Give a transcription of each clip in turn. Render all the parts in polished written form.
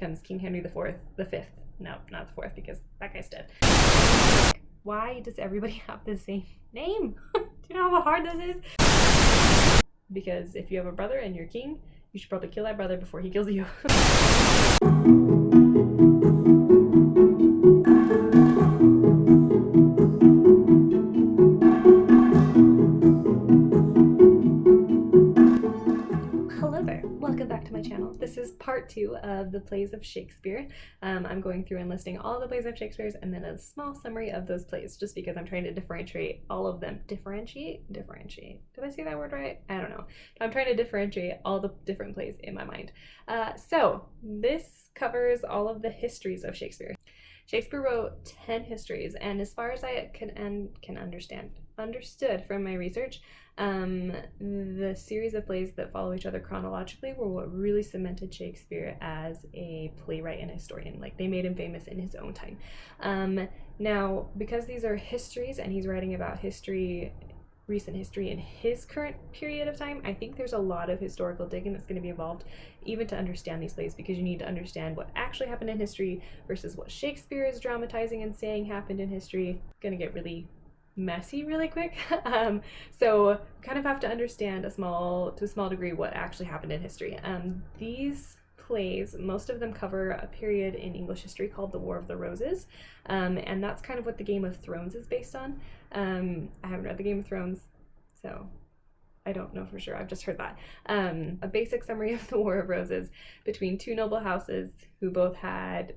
becomes King Henry the Fifth. No, not the fourth, because that guy's dead. Why does everybody have the same name? Do you know how hard this is? Because if you have a brother and you're king, you should probably kill that brother before he kills you. Hello there, welcome back to my channel. This is part 2 of the plays of Shakespeare. I'm going through and listing all the plays of Shakespeare's and then a small summary of those plays, just because I'm trying to differentiate all of them. Differentiate? Did I say that word right? I don't know. I'm trying to differentiate all the different plays in my mind. So this covers all of the histories of Shakespeare. Shakespeare wrote 10 histories, and as far as I understood from my research, the series of plays that follow each other chronologically were what really cemented Shakespeare as a playwright and historian. Like, they made him famous in his own time. Now, because these are histories and he's writing about recent history in his current period of time, I think there's a lot of historical digging that's going to be involved even to understand these plays, because you need to understand what actually happened in history versus what Shakespeare is dramatizing and saying happened in history. It's going to get really messy really quick. So kind of have to understand to a small degree what actually happened in history. These plays, most of them cover a period in English history called the War of the Roses, and that's kind of what the Game of Thrones is based on. I haven't read the Game of Thrones, so I don't know for sure. I've just heard that. A basic summary of the War of Roses between two noble houses who both had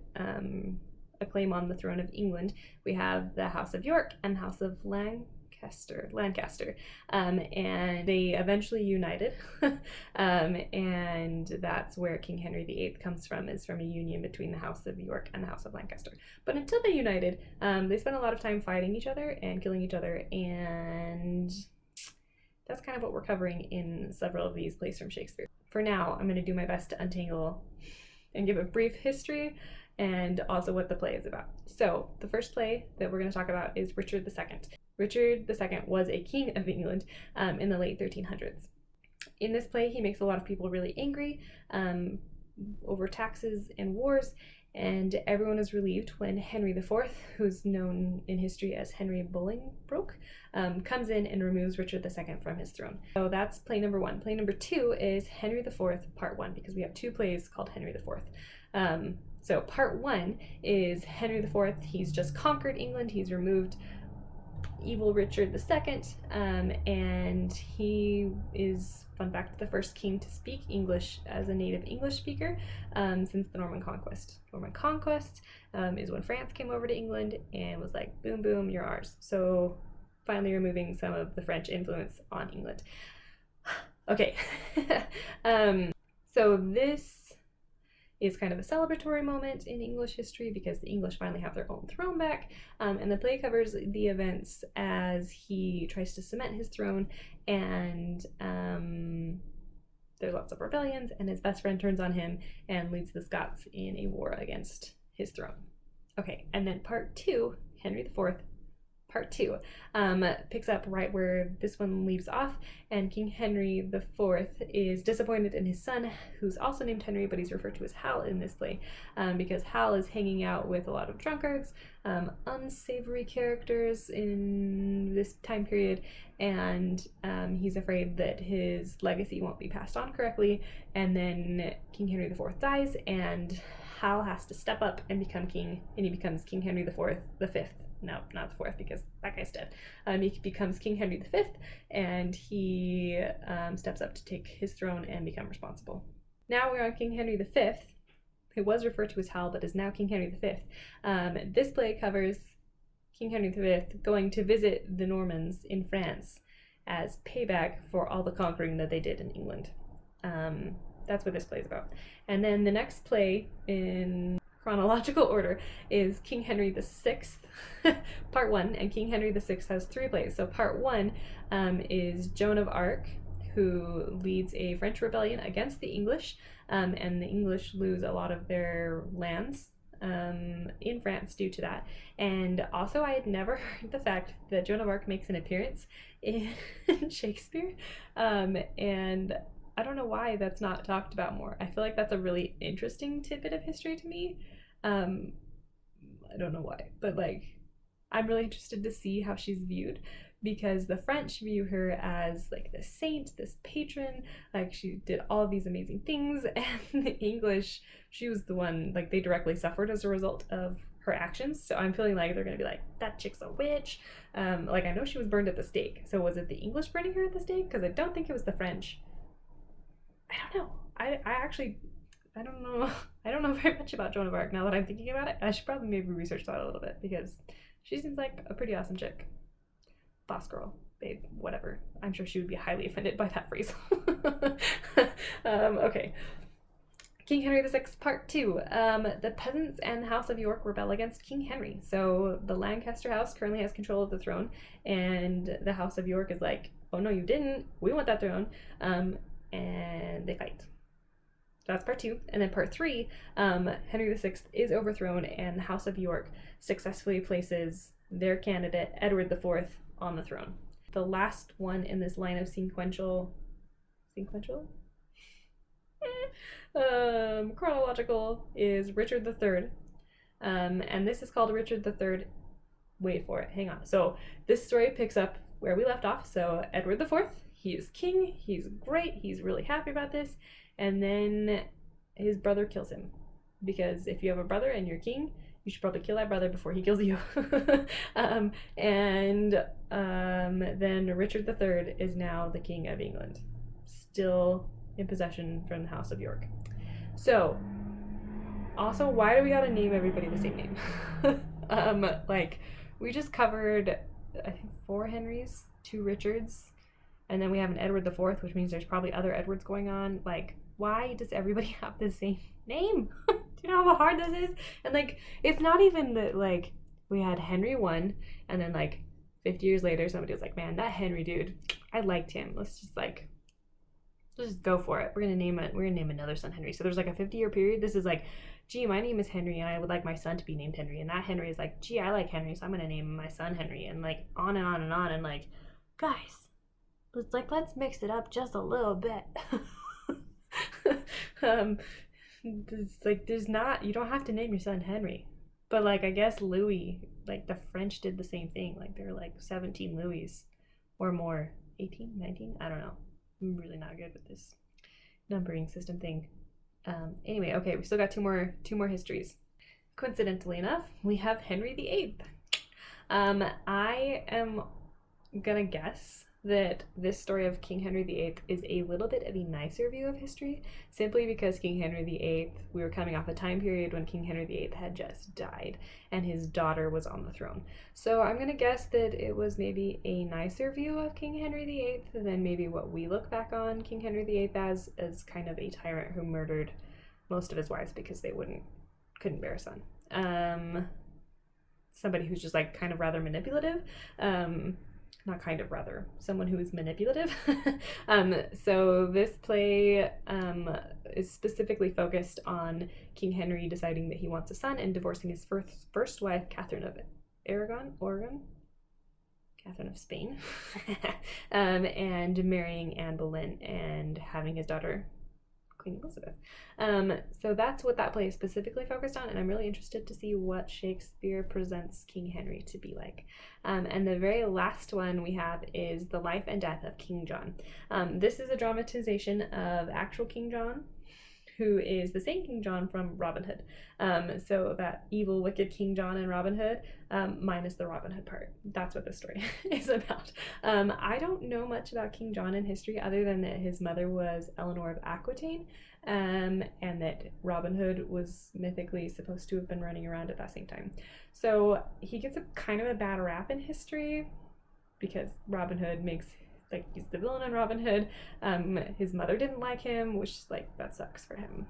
a claim on the throne of England. We have the House of York and the House of Lancaster, and they eventually united. And that's where King Henry VIII comes from, is from a union between the House of York and the House of Lancaster. But until they united, they spent a lot of time fighting each other and killing each other, and that's kind of what we're covering in several of these plays from Shakespeare. For now, I'm going to do my best to untangle and give a brief history and also what the play is about. So the first play that we're going to talk about is Richard II. Richard II was a king of England in the late 1300s. In this play, he makes a lot of people really angry over taxes and wars, and everyone is relieved when Henry IV, who's known in history as Henry Bolingbroke, comes in and removes Richard II from his throne. So that's play number 1. Play number 2 is Henry IV, part 1, because we have 2 plays called Henry IV. So part 1 is Henry IV. He's just conquered England. He's removed evil Richard II, and he is, fun fact, the first king to speak English as a native English speaker since the Norman Conquest. Norman Conquest is when France came over to England and was like, boom, boom, you're ours. So finally removing some of the French influence on England. Okay, so this is kind of a celebratory moment in English history because the English finally have their own throne back, and the play covers the events as he tries to cement his throne, and there's lots of rebellions, and his best friend turns on him and leads the Scots in a war against his throne. Okay, and then part 2, Henry IV, part 2, picks up right where this one leaves off, and King Henry IV is disappointed in his son, who's also named Henry, but he's referred to as Hal in this play, because Hal is hanging out with a lot of drunkards, unsavory characters in this time period, and he's afraid that his legacy won't be passed on correctly, and then King Henry IV dies, and Hal has to step up and become king, and he becomes King Henry IV the Fifth. No, not the 4th, because that guy's dead. He becomes King Henry V, and he steps up to take his throne and become responsible. Now we're on King Henry V, who was referred to as Hal, but is now King Henry V. This play covers King Henry V going to visit the Normans in France as payback for all the conquering that they did in England. That's what this play is about. And then the next play in chronological order is King Henry VI, part 1, and King Henry VI has 3 plays. So part 1 is Joan of Arc, who leads a French rebellion against the English, and the English lose a lot of their lands in France due to that. And also, I had never heard the fact that Joan of Arc makes an appearance in Shakespeare, and I don't know why that's not talked about more. I feel like that's a really interesting tidbit of history to me. I don't know why, but like I'm really interested to see how she's viewed, because the French view her as like this saint, this patron, like she did all of these amazing things, and the English, she was the one, like they directly suffered as a result of her actions. So I'm feeling like they're gonna be like, that chick's a witch. Like I know she was burned at the stake. So was it the English burning her at the stake? Because I don't think it was the French. I don't know. I actually I don't know. I don't know very much about Joan of Arc now that I'm thinking about it. I should probably maybe research that a little bit, because she seems like a pretty awesome chick. Boss girl, babe, whatever. I'm sure she would be highly offended by that phrase. Okay. King Henry VI, Part 2. The peasants and the House of York rebel against King Henry. So the Lancaster House currently has control of the throne, and the House of York is like, oh no, you didn't. We want that throne. And they fight. That's part 2. And then part 3, Henry VI is overthrown, and the House of York successfully places their candidate, Edward IV, on the throne. The last one in this line of chronological is Richard III. And this is called Richard III. Wait for it, hang on. So this story picks up where we left off. So Edward IV, he is king, he's great, he's really happy about this, and then his brother kills him. Because if you have a brother and you're king, you should probably kill that brother before he kills you. Then Richard III is now the King of England, still in possession from the House of York. So, also, why do we gotta name everybody the same name? Like, we just covered, I think, 4 Henrys, 2 Richards, and then we have an Edward IV, which means there's probably other Edwards going on. Like, why does everybody have the same name? Do you know how hard this is? And like, it's not even that, like, we had Henry I, and then like 50 years later somebody was like, man, that Henry dude, I liked him, let's just go for it. We're gonna name another son Henry. So there's like a 50-year period. This is like, gee, my name is Henry and I would like my son to be named Henry, and that Henry is like, gee, I like Henry, so I'm gonna name my son Henry, and like on and on and on. And like, guys, let's mix it up just a little bit. You don't have to name your son Henry. But like, I guess Louis, like the French did the same thing. Like there were like 17 Louis or more. 18, 19? I don't know. I'm really not good with this numbering system thing. Anyway, okay, we still got two more histories. Coincidentally enough, we have Henry VIII. I am gonna guess that this story of King Henry VIII is a little bit of a nicer view of history, simply because King Henry VIII, we were coming off a time period when King Henry VIII had just died and his daughter was on the throne. So I'm gonna guess that it was maybe a nicer view of King Henry VIII than maybe what we look back on King Henry VIII as kind of a tyrant who murdered most of his wives because they couldn't bear a son. Somebody who's just like kind of rather manipulative. Not kind of, rather, someone who is manipulative. So this play is specifically focused on King Henry deciding that he wants a son and divorcing his first wife, Catherine of Catherine of Spain, and marrying Anne Boleyn and having his daughter, Queen Elizabeth. So that's what that play is specifically focused on, and I'm really interested to see what Shakespeare presents King Henry to be like. And the very last one we have is The Life and Death of King John. This is a dramatization of actual King John, who is the same King John from Robin Hood. So that evil, wicked King John in Robin Hood, minus the Robin Hood part. That's what this story is about. I don't know much about King John in history other than that his mother was Eleanor of Aquitaine, and that Robin Hood was mythically supposed to have been running around at that same time. So he gets a kind of a bad rap in history because Robin Hood makes, like, he's the villain in Robin Hood. His mother didn't like him, which is like, that sucks for him.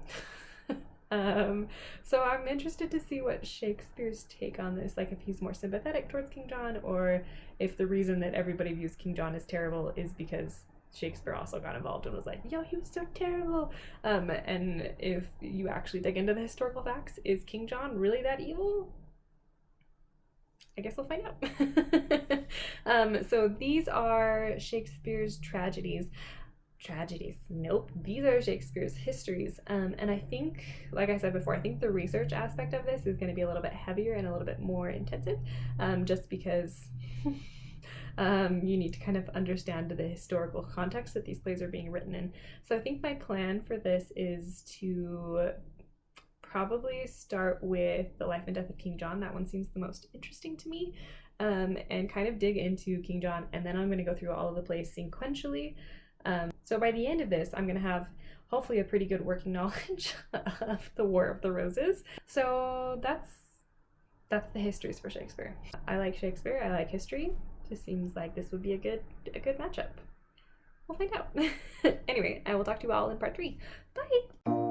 So I'm interested to see what Shakespeare's take on this, like if he's more sympathetic towards King John, or if the reason that everybody views King John as terrible is because Shakespeare also got involved and was like, yo, he was so terrible. And if you actually dig into the historical facts, is King John really that evil? I guess we'll find out. So these are Shakespeare's tragedies. tragedies. Nope, these are Shakespeare's histories. And I think, like I said before, I think the research aspect of this is going to be a little bit heavier and a little bit more intensive, just because you need to kind of understand the historical context that these plays are being written in. So I think my plan for this is to probably start with The Life and Death of King John. That one seems the most interesting to me, and kind of dig into King John, and then I'm going to go through all of the plays sequentially. So by the end of this, I'm going to have hopefully a pretty good working knowledge of the War of the Roses. So that's the histories for Shakespeare. I like Shakespeare, I like history. Just seems like this would be a good matchup. We'll find out. Anyway, I will talk to you all in part 3. Bye!